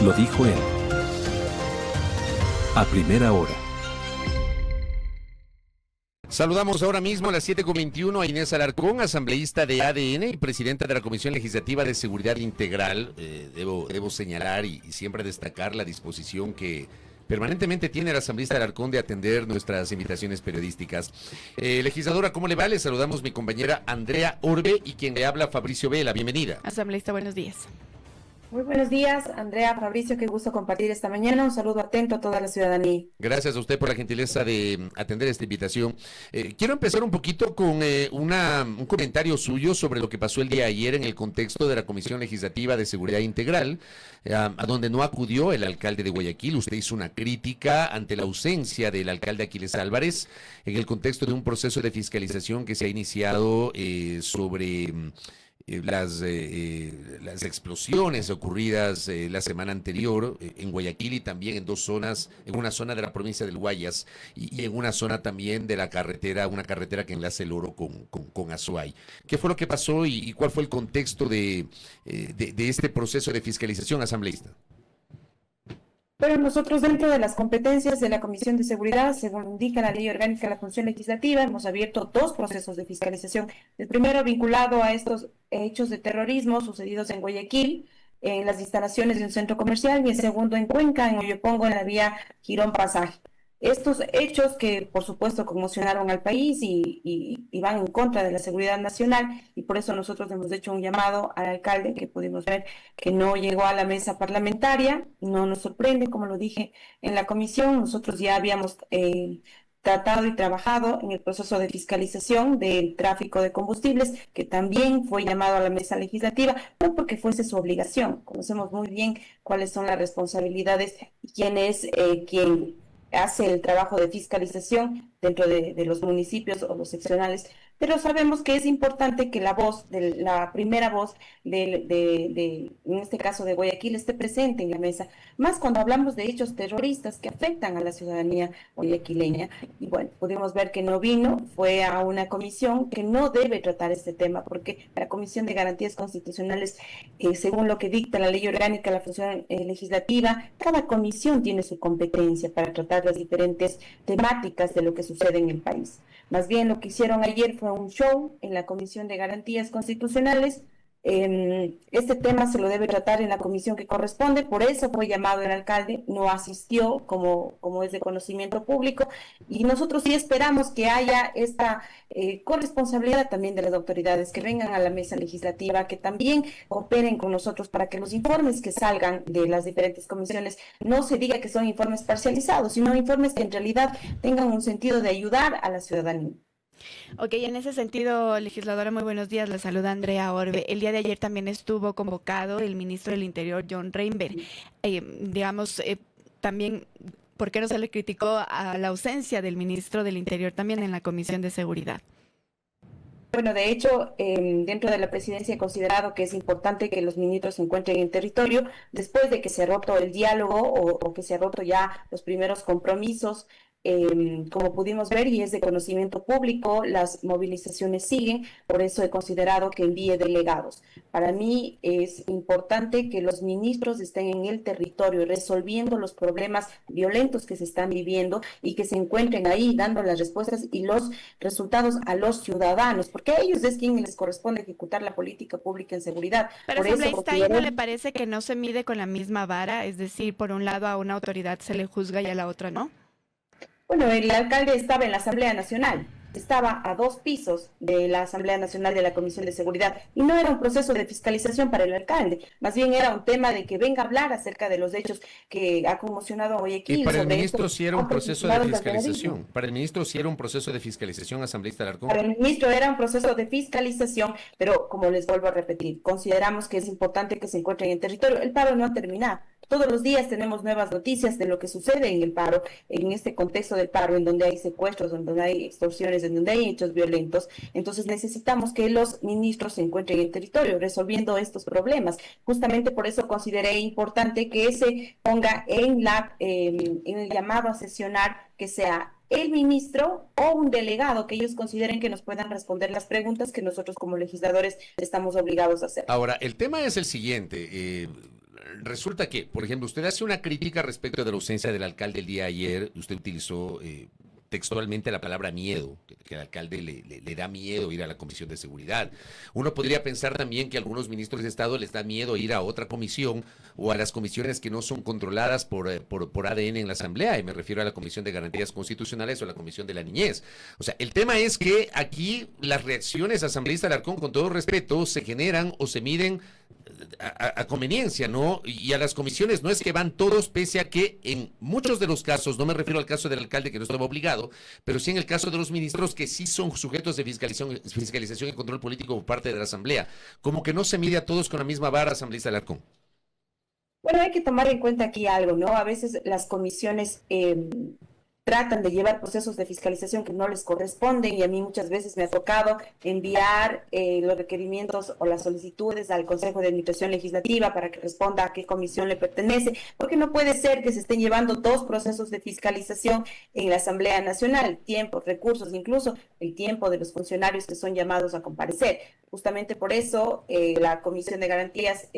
Lo dijo él. A primera hora. Saludamos ahora mismo a las 7:21 a Inés Alarcón, asambleísta de ADN y presidenta de la Comisión Legislativa de Seguridad Integral. Debo señalar y siempre destacar la disposición que permanentemente tiene el asambleísta Alarcón de atender nuestras invitaciones periodísticas. Legisladora, ¿cómo le va? Le saludamos mi compañera Andrea Orbe y quien le habla Fabricio Vela. Bienvenida. Asambleísta, buenos días. Muy buenos días, Andrea, Fabricio, qué gusto compartir esta mañana. Un saludo atento a toda la ciudadanía. Gracias a usted por la gentileza de atender esta invitación. Quiero empezar un poquito con un comentario suyo sobre lo que pasó el día de ayer en el contexto de la Comisión Legislativa de Seguridad Integral, a donde no acudió el alcalde de Guayaquil. Usted hizo una crítica ante la ausencia del alcalde Aquiles Álvarez en el contexto de un proceso de fiscalización que se ha iniciado sobre las explosiones ocurridas la semana anterior en Guayaquil y también en dos zonas, en una zona de la provincia del Guayas y en una zona también de la carretera, una carretera que enlaza el Oro con Azuay. ¿Qué fue lo que pasó y cuál fue el contexto de este proceso de fiscalización, asambleísta? Bueno, nosotros dentro de las competencias de la Comisión de Seguridad, según indica la Ley Orgánica de la Función Legislativa, hemos abierto dos procesos de fiscalización. El primero vinculado a estos hechos de terrorismo sucedidos en Guayaquil, en las instalaciones de un centro comercial, y el segundo en Cuenca, en Oyopongo, en la vía Girón Pasaje. Estos hechos que, por supuesto, conmocionaron al país y van en contra de la seguridad nacional, y por eso nosotros hemos hecho un llamado al alcalde, que pudimos ver que no llegó a la mesa parlamentaria. No nos sorprende, como lo dije en la comisión, nosotros ya habíamos tratado y trabajado en el proceso de fiscalización del tráfico de combustibles, que también fue llamado a la mesa legislativa, no porque fuese su obligación. Conocemos muy bien cuáles son las responsabilidades y quién es quien hace el trabajo de fiscalización dentro de los municipios o los seccionales, pero sabemos que es importante que la primera voz en este caso de Guayaquil, esté presente en la mesa, más cuando hablamos de hechos terroristas que afectan a la ciudadanía guayaquileña. Y bueno, pudimos ver que no vino, fue a una comisión que no debe tratar este tema, porque la Comisión de Garantías Constitucionales, según lo que dicta la Ley Orgánica de la Función Legislativa, cada comisión tiene su competencia para tratar las diferentes temáticas de lo que sucede en el país. Más bien lo que hicieron ayer fue un show en la Comisión de Garantías Constitucionales. Este tema se lo debe tratar en la comisión que corresponde, por eso fue llamado el alcalde, no asistió como es de conocimiento público, y nosotros sí esperamos que haya esta corresponsabilidad también de las autoridades, que vengan a la mesa legislativa, que también cooperen con nosotros para que los informes que salgan de las diferentes comisiones no se diga que son informes parcializados, sino informes que en realidad tengan un sentido de ayudar a la ciudadanía. Ok, en ese sentido, legisladora, muy buenos días. La saluda Andrea Orbe. El día de ayer también estuvo convocado el ministro del Interior, John Reinberg. También, ¿por qué no se le criticó a la ausencia del ministro del Interior también en la Comisión de Seguridad? Bueno, de hecho, dentro de la presidencia he considerado que es importante que los ministros se encuentren en territorio después de que se ha roto el diálogo o que se ha roto ya los primeros compromisos. Como pudimos ver, y es de conocimiento público, las movilizaciones siguen, por eso he considerado que envíe delegados. Para mí es importante que los ministros estén en el territorio resolviendo los problemas violentos que se están viviendo y que se encuentren ahí dando las respuestas y los resultados a los ciudadanos, porque a ellos es quien les corresponde ejecutar la política pública en seguridad. Pero asambleísta, ¿ahí no le parece que no se mide con la misma vara? Es decir, por un lado a una autoridad se le juzga y a la otra no. Bueno, el alcalde estaba en la Asamblea Nacional, estaba a 2 pisos de la Asamblea Nacional de la Comisión de Seguridad, y no era un proceso de fiscalización para el alcalde, más bien era un tema de que venga a hablar acerca de los hechos que ha conmocionado a Guayaquil. Y para el ministro sí era un proceso de fiscalización. Para el ministro sí era un proceso de fiscalización, asambleísta Alarcón. Para el ministro era un proceso de fiscalización, pero como les vuelvo a repetir, consideramos que es importante que se encuentren en territorio. El paro no ha terminado. Todos los días tenemos nuevas noticias de lo que sucede en el paro, en este contexto del paro, en donde hay secuestros, en donde hay extorsiones, en donde hay hechos violentos. Entonces necesitamos que los ministros se encuentren en territorio resolviendo estos problemas. Justamente por eso consideré importante que se ponga en el llamado a sesionar que sea el ministro o un delegado que ellos consideren que nos puedan responder las preguntas que nosotros como legisladores estamos obligados a hacer. Ahora, el tema es el siguiente. resulta que, por ejemplo, usted hace una crítica respecto de la ausencia del alcalde el día de ayer, usted utilizó textualmente la palabra miedo, que al alcalde le da miedo ir a la Comisión de Seguridad. Uno podría pensar también que a algunos ministros de Estado les da miedo ir a otra comisión o a las comisiones que no son controladas por ADN en la Asamblea, y me refiero a la Comisión de Garantías Constitucionales o la Comisión de la Niñez. O sea, el tema es que aquí las reacciones asambleísta Alarcón, con todo respeto, se generan o se miden a conveniencia, ¿no? Y a las comisiones no es que van todos, pese a que en muchos de los casos, no me refiero al caso del alcalde que no estaba obligado, pero sí en el caso de los ministros que sí son sujetos de fiscalización y control político por parte de la Asamblea. Como que no se mide a todos con la misma vara, asambleísta Alarcón. Bueno, hay que tomar en cuenta aquí algo, ¿no? A veces las comisiones tratan de llevar procesos de fiscalización que no les corresponden, y a mí muchas veces me ha tocado enviar los requerimientos o las solicitudes al Consejo de Administración Legislativa para que responda a qué comisión le pertenece, porque no puede ser que se estén llevando dos procesos de fiscalización en la Asamblea Nacional, tiempos, recursos, incluso el tiempo de los funcionarios que son llamados a comparecer. Justamente por eso la Comisión de Garantías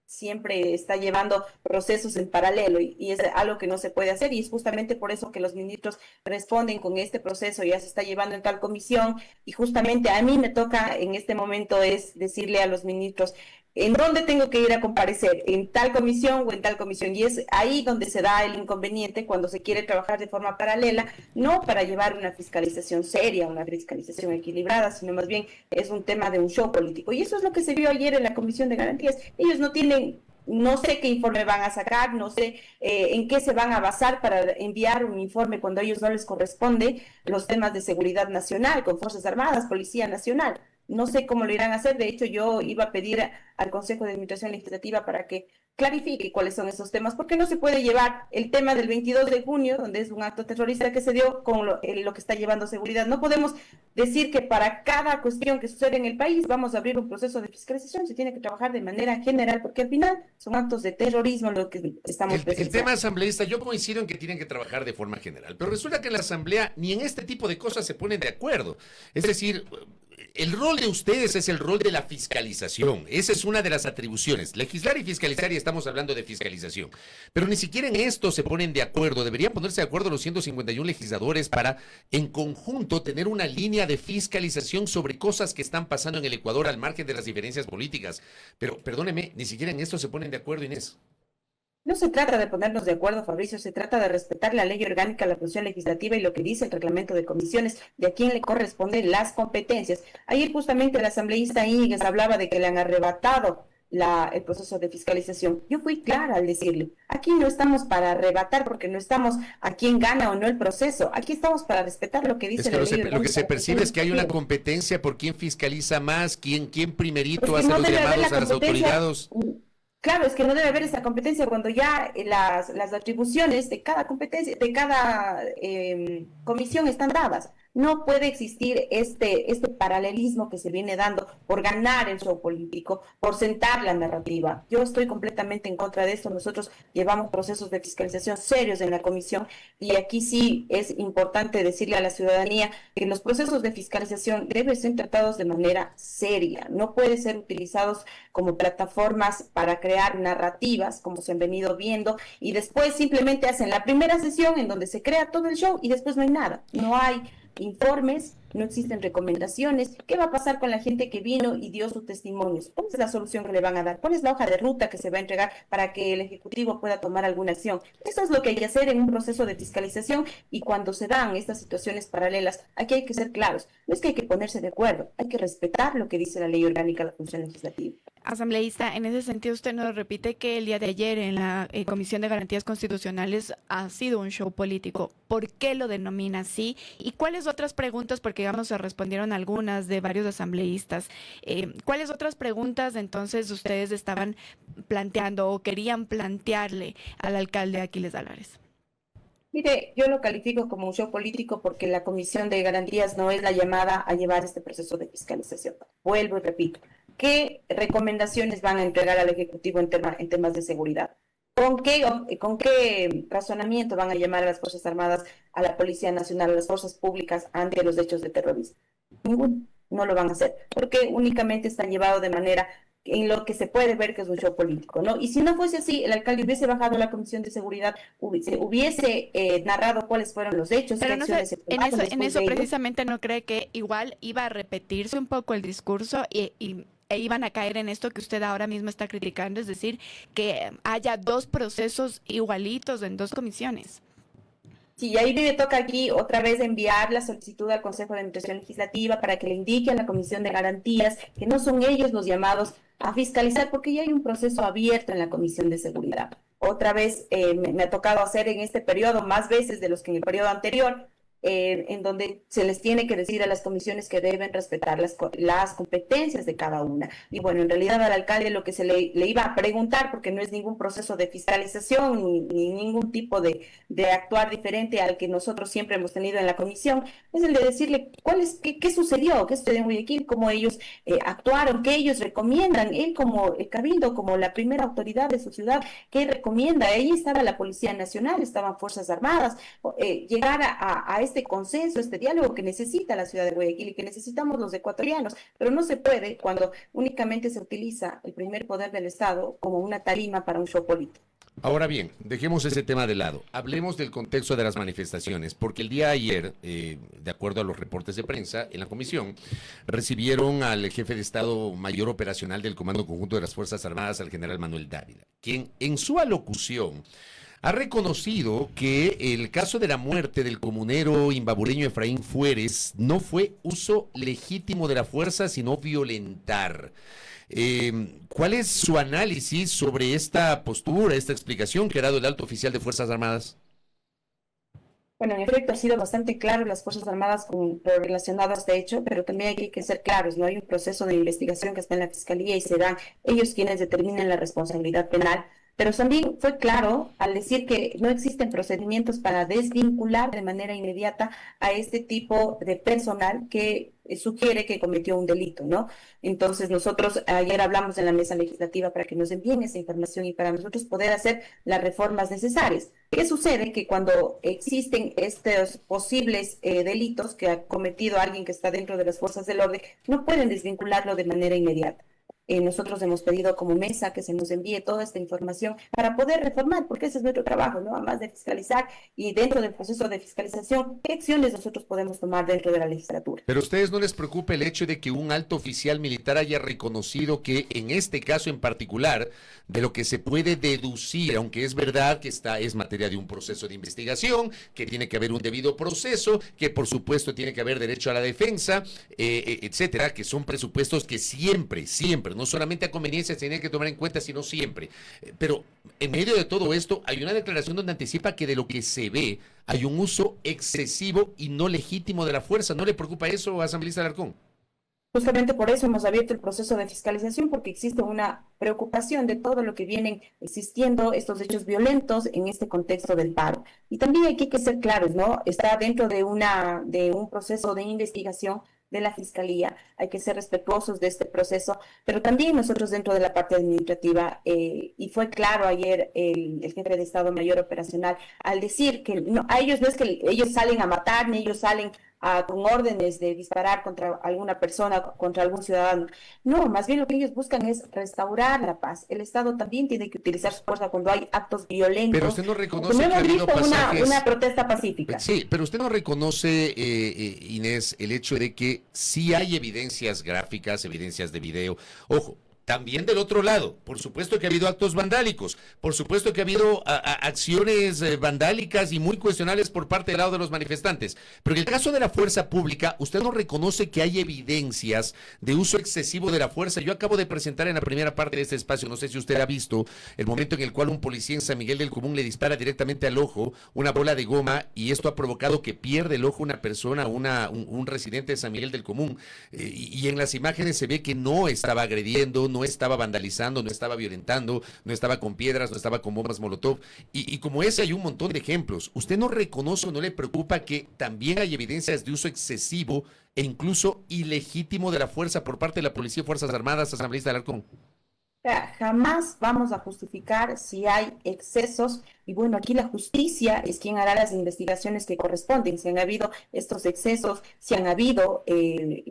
siempre está llevando procesos en paralelo, y es algo que no se puede hacer, y es justamente por eso que los ministros responden con este proceso ya se está llevando en tal comisión, y justamente a mí me toca en este momento es decirle a los ministros en dónde tengo que ir a comparecer, en tal comisión o en tal comisión, y es ahí donde se da el inconveniente cuando se quiere trabajar de forma paralela, no para llevar una fiscalización seria, una fiscalización equilibrada, sino más bien es un tema de un show político, y eso es lo que se vio ayer en la Comisión de Garantías. Ellos no tienen, no sé qué informe van a sacar, no sé en qué se van a basar para enviar un informe cuando a ellos no les corresponde los temas de seguridad nacional, con Fuerzas Armadas, Policía Nacional. No sé cómo lo irán a hacer. De hecho, yo iba a pedir al Consejo de Administración Legislativa para que clarifique cuáles son esos temas, porque no se puede llevar el tema del 22 de junio, donde es un acto terrorista que se dio, con lo que está llevando seguridad. No podemos decir que para cada cuestión que sucede en el país vamos a abrir un proceso de fiscalización. Se tiene que trabajar de manera general, porque al final son actos de terrorismo lo que estamos el tema asambleísta, yo coincido en que tienen que trabajar de forma general, pero resulta que en la Asamblea ni en este tipo de cosas se ponen de acuerdo. Es decir, el rol de ustedes es el rol de la fiscalización. Esa es una de las atribuciones. Legislar y fiscalizar, y estamos hablando de fiscalización. Pero ni siquiera en esto se ponen de acuerdo. Deberían ponerse de acuerdo los 151 legisladores para, en conjunto, tener una línea de fiscalización sobre cosas que están pasando en el Ecuador al margen de las diferencias políticas. Pero, perdóneme, ni siquiera en esto se ponen de acuerdo, Inés. No se trata de ponernos de acuerdo, Fabricio, se trata de respetar la ley orgánica, la función legislativa y lo que dice el reglamento de comisiones, de a quién le corresponden las competencias. Ayer justamente el asambleísta Íñiguez hablaba de que le han arrebatado el proceso de fiscalización. Yo fui clara al decirle, aquí no estamos para arrebatar, porque no estamos a quién gana o no el proceso, aquí estamos para respetar lo que dice la ley orgánica. Lo que se percibe es que hay una competencia por quién fiscaliza más, quién primerito pues hace no los llamados a las autoridades. Claro, es que no debe haber esa competencia cuando ya las atribuciones de cada competencia, de cada comisión están dadas. No puede existir este paralelismo que se viene dando por ganar el show político, por sentar la narrativa. Yo estoy completamente en contra de esto. Nosotros llevamos procesos de fiscalización serios en la comisión, y aquí sí es importante decirle a la ciudadanía que los procesos de fiscalización deben ser tratados de manera seria. No pueden ser utilizados como plataformas para crear narrativas, como se han venido viendo, y después simplemente hacen la primera sesión en donde se crea todo el show y después no hay nada. No hay informes, no existen recomendaciones. ¿Qué va a pasar con la gente que vino y dio sus testimonios? ¿Cuál es la solución que le van a dar? ¿Cuál es la hoja de ruta que se va a entregar para que el Ejecutivo pueda tomar alguna acción? Eso es lo que hay que hacer en un proceso de fiscalización, y cuando se dan estas situaciones paralelas, aquí hay que ser claros. No es que hay que ponerse de acuerdo, hay que respetar lo que dice la ley orgánica de la función legislativa. Asambleísta, en ese sentido usted nos repite que el día de ayer en la Comisión de Garantías Constitucionales ha sido un show político. ¿Por qué lo denomina así? ¿Y cuáles otras preguntas? Porque digamos se respondieron algunas de varios asambleístas. ¿Cuáles otras preguntas entonces ustedes estaban planteando o querían plantearle al alcalde Aquiles Álvarez? Mire, yo lo califico como un show político porque la Comisión de Garantías no es la llamada a llevar este proceso de fiscalización. Vuelvo y repito. ¿Qué recomendaciones van a entregar al Ejecutivo en temas de seguridad? ¿Con qué razonamiento van a llamar a las Fuerzas Armadas, a la Policía Nacional, a las fuerzas públicas ante los hechos de terrorismo? Ninguno. No lo van a hacer, porque únicamente están llevados de manera en lo que se puede ver que es un show político, ¿no? Y si no fuese así, el alcalde hubiese bajado a la Comisión de Seguridad, hubiese narrado cuáles fueron los hechos, qué Pero no sé, acciones se en tomaron eso después de ello. precisamente no cree que igual iba a repetirse un poco el discurso e iban a caer en esto que usted ahora mismo está criticando, es decir, que haya dos procesos igualitos en dos comisiones. Sí, ahí me toca aquí otra vez enviar la solicitud al Consejo de Administración Legislativa para que le indique a la Comisión de Garantías que no son ellos los llamados a fiscalizar, porque ya hay un proceso abierto en la Comisión de Seguridad. Otra vez me ha tocado hacer en este periodo más veces de los que en el periodo anterior, en donde se les tiene que decir a las comisiones que deben respetar las competencias de cada una. Y bueno, en realidad al alcalde lo que se le iba a preguntar, porque no es ningún proceso de fiscalización ni ningún tipo de actuar diferente al que nosotros siempre hemos tenido en la comisión, es el de decirle qué sucedió en Guayaquil, cómo ellos actuaron, qué ellos recomiendan, él como el cabildo, como la primera autoridad de su ciudad, qué recomienda. Ahí estaba la Policía Nacional, estaban Fuerzas Armadas, llegar a este consenso, este diálogo que necesita la ciudad de Guayaquil y que necesitamos los ecuatorianos, pero no se puede cuando únicamente se utiliza el primer poder del Estado como una tarima para un show político. Ahora bien, dejemos ese tema de lado. Hablemos del contexto de las manifestaciones, porque el día de ayer, de acuerdo a los reportes de prensa, en la comisión recibieron al jefe de Estado Mayor Operacional del Comando Conjunto de las Fuerzas Armadas, al general Manuel Dávila, quien en su alocución ha reconocido que el caso de la muerte del comunero imbabureño Efraín Fuérez no fue uso legítimo de la fuerza, sino violentar. ¿Cuál es su análisis sobre esta postura, esta explicación que ha dado el alto oficial de Fuerzas Armadas? Bueno, en efecto, ha sido bastante claro las Fuerzas Armadas con lo relacionado a este hecho, pero también hay que ser claros, ¿no? Hay un proceso de investigación que está en la Fiscalía y serán ellos quienes determinen la responsabilidad penal. Pero también fue claro al decir que no existen procedimientos para desvincular de manera inmediata a este tipo de personal que sugiere que cometió un delito, ¿no? Entonces nosotros ayer hablamos en la mesa legislativa para que nos envíen esa información y para nosotros poder hacer las reformas necesarias. ¿Qué sucede? Que cuando existen estos posibles delitos que ha cometido alguien que está dentro de las fuerzas del orden, no pueden desvincularlo de manera inmediata. Nosotros hemos pedido como mesa que se nos envíe toda esta información para poder reformar, porque ese es nuestro trabajo, ¿no? Además de fiscalizar y dentro del proceso de fiscalización, ¿qué acciones nosotros podemos tomar dentro de la legislatura? Pero a ustedes no les preocupa el hecho de que un alto oficial militar haya reconocido que en este caso en particular, de lo que se puede deducir, aunque es verdad que es materia de un proceso de investigación, que tiene que haber un debido proceso, que por supuesto tiene que haber derecho a la defensa, etcétera, que son presupuestos que siempre, no solamente a conveniencia se tiene que tomar en cuenta, sino siempre. Pero en medio de todo esto hay una declaración donde anticipa que de lo que se ve hay un uso excesivo y no legítimo de la fuerza. ¿No le preocupa eso, asambleísta Alarcón? Justamente por eso hemos abierto el proceso de fiscalización, porque existe una preocupación de todo lo que vienen existiendo estos hechos violentos en este contexto del paro. Y también hay que ser claros, ¿no? Está dentro de un proceso de investigación de la Fiscalía, hay que ser respetuosos de este proceso, pero también nosotros dentro de la parte administrativa, y fue claro ayer el jefe de Estado Mayor Operacional, al decir que a ellos no es que ellos salen a matar, ni ellos salen con órdenes de disparar contra alguna persona, contra algún ciudadano. No, más bien lo que ellos buscan es restaurar la paz. El Estado también tiene que utilizar su fuerza cuando hay actos violentos. Pero usted no reconoce que ha habido pasajes... una protesta pacífica. Sí, pero usted no reconoce, Inés, el hecho de que sí hay evidencias gráficas, evidencias de video. Ojo. También del otro lado, por supuesto que ha habido actos vandálicos, por supuesto que ha habido acciones vandálicas y muy cuestionables por parte del lado de los manifestantes. Pero en el caso de la fuerza pública, usted no reconoce que hay evidencias de uso excesivo de la fuerza. Yo acabo de presentar en la primera parte de este espacio, no sé si usted ha visto, el momento en el cual un policía en San Miguel del Común le dispara directamente al ojo una bola de goma y esto ha provocado que pierde el ojo una persona, un residente de San Miguel del Común. Y en las imágenes se ve que no estaba agrediendo, no estaba vandalizando, no estaba violentando, no estaba con piedras, no estaba con bombas molotov. Y como ese hay un montón de ejemplos. ¿Usted no reconoce o no le preocupa que también hay evidencias de uso excesivo e incluso ilegítimo de la fuerza por parte de la Policía y Fuerzas Armadas, asambleísta Alarcón? sea, jamás vamos a justificar si hay excesos y bueno, aquí la justicia es quien hará las investigaciones que corresponden. Si han habido estos excesos, si han habido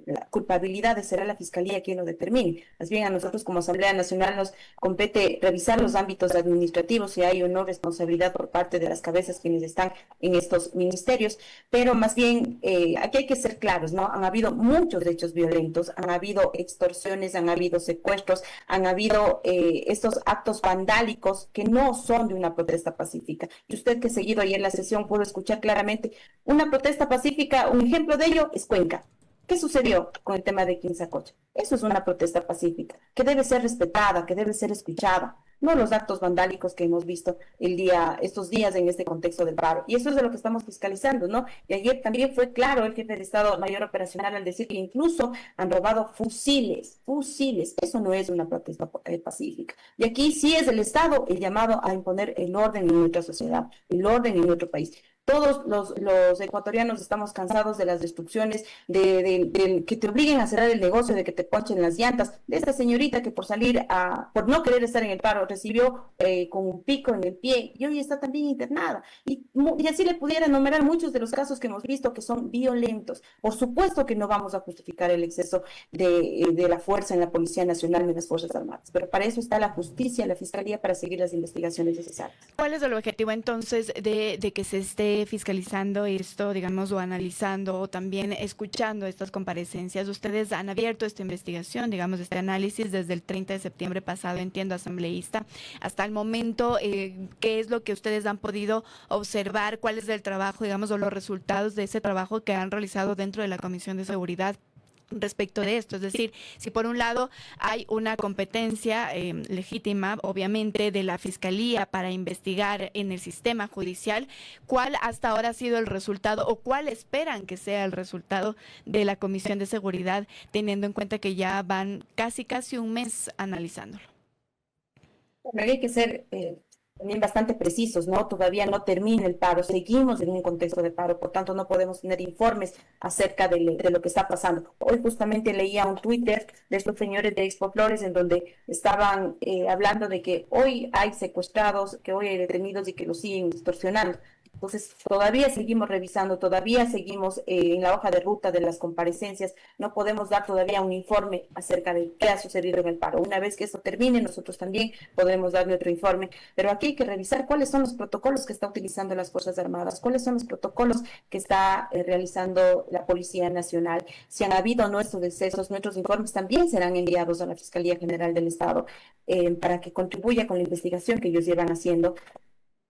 la culpabilidad, será la Fiscalía quien lo determine. Más bien a nosotros como Asamblea Nacional nos compete revisar los ámbitos administrativos, si hay o no responsabilidad por parte de las cabezas quienes están en estos ministerios, pero más bien aquí hay que ser claros, ¿no? Han habido muchos hechos violentos, han habido extorsiones, han habido secuestros, han habido estos actos vandálicos que no son de una protesta pacífica. Y usted que ha seguido ayer la sesión pudo escuchar claramente una protesta pacífica, un ejemplo de ello es Cuenca. ¿Qué sucedió con el tema de Quinzacocha? Eso es una protesta pacífica, que debe ser respetada, que debe ser escuchada, no los actos vandálicos que hemos visto estos días en este contexto del paro. Y eso es de lo que estamos fiscalizando, ¿no? Y ayer también fue claro el jefe de Estado Mayor Operacional al decir que incluso han robado fusiles. Eso no es una protesta pacífica. Y aquí sí es el Estado el llamado a imponer el orden en nuestra sociedad, el orden en nuestro país. Todos los ecuatorianos estamos cansados de las destrucciones, de que te obliguen a cerrar el negocio, de que te ponchen las llantas, de esta señorita que por no querer estar en el paro, recibió con un pico en el pie y hoy está también internada. Y así le pudiera enumerar muchos de los casos que hemos visto que son violentos. Por supuesto que no vamos a justificar el exceso de la fuerza en la Policía Nacional ni en las Fuerzas Armadas, pero para eso está la justicia, la Fiscalía, para seguir las investigaciones necesarias. ¿Cuál es el objetivo entonces de que se esté fiscalizando esto, digamos, o analizando o también escuchando estas comparecencias? Ustedes han abierto esta investigación, digamos, este análisis desde el 30 de septiembre pasado, entiendo, asambleísta, hasta el momento. ¿Qué es lo que ustedes han podido observar? ¿Cuál es el trabajo, digamos, o los resultados de ese trabajo que han realizado dentro de la Comisión de Seguridad respecto de esto? Es decir, si por un lado hay una competencia legítima, obviamente, de la Fiscalía para investigar en el sistema judicial, ¿cuál hasta ahora ha sido el resultado o cuál esperan que sea el resultado de la Comisión de Seguridad, teniendo en cuenta que ya van casi un mes analizándolo? Bueno, hay que ser también bastante precisos, ¿no? Todavía no termina el paro, seguimos en un contexto de paro, por tanto no podemos tener informes acerca de lo que está pasando. Hoy justamente leía un Twitter de estos señores de Expo Flores en donde estaban hablando de que hoy hay secuestrados, que hoy hay detenidos y que los siguen extorsionando. Entonces, todavía seguimos revisando, todavía seguimos en la hoja de ruta de las comparecencias. No podemos dar todavía un informe acerca de qué ha sucedido en el paro. Una vez que esto termine, nosotros también podremos dar nuestro informe. Pero aquí hay que revisar cuáles son los protocolos que está utilizando las Fuerzas Armadas, cuáles son los protocolos que está realizando la Policía Nacional. Si han habido nuestros excesos, nuestros informes también serán enviados a la Fiscalía General del Estado para que contribuya con la investigación que ellos llevan haciendo.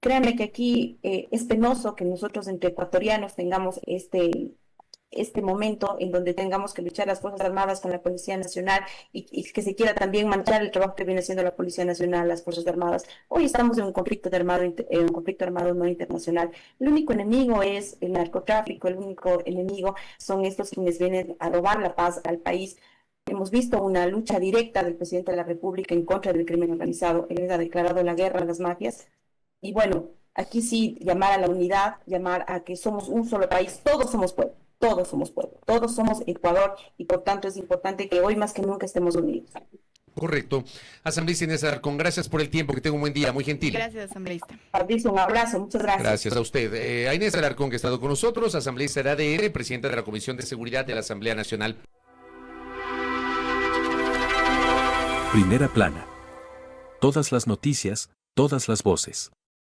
Créanme que aquí es penoso que nosotros entre ecuatorianos tengamos este momento en donde tengamos que luchar las Fuerzas Armadas con la Policía Nacional y que se quiera también manchar el trabajo que viene haciendo la Policía Nacional, las Fuerzas Armadas. Hoy estamos en un conflicto armado no internacional. El único enemigo es el narcotráfico, el único enemigo son estos quienes vienen a robar la paz al país. Hemos visto una lucha directa del presidente de la República en contra del crimen organizado. Él ha declarado la guerra a las mafias. Y bueno, aquí sí llamar a la unidad, llamar a que somos un solo país, todos somos pueblo, todos somos Ecuador y por tanto es importante que hoy más que nunca estemos unidos. Correcto. Asambleísta Inés Alarcón, gracias por el tiempo, que tenga un buen día, muy gentil. Gracias, asambleísta. Fabricio, un abrazo, muchas gracias. Gracias a usted. A Inés Alarcón, que ha estado con nosotros, asambleísta de ADN, presidenta de la Comisión de Seguridad de la Asamblea Nacional. Primera plana. Todas las noticias, todas las voces.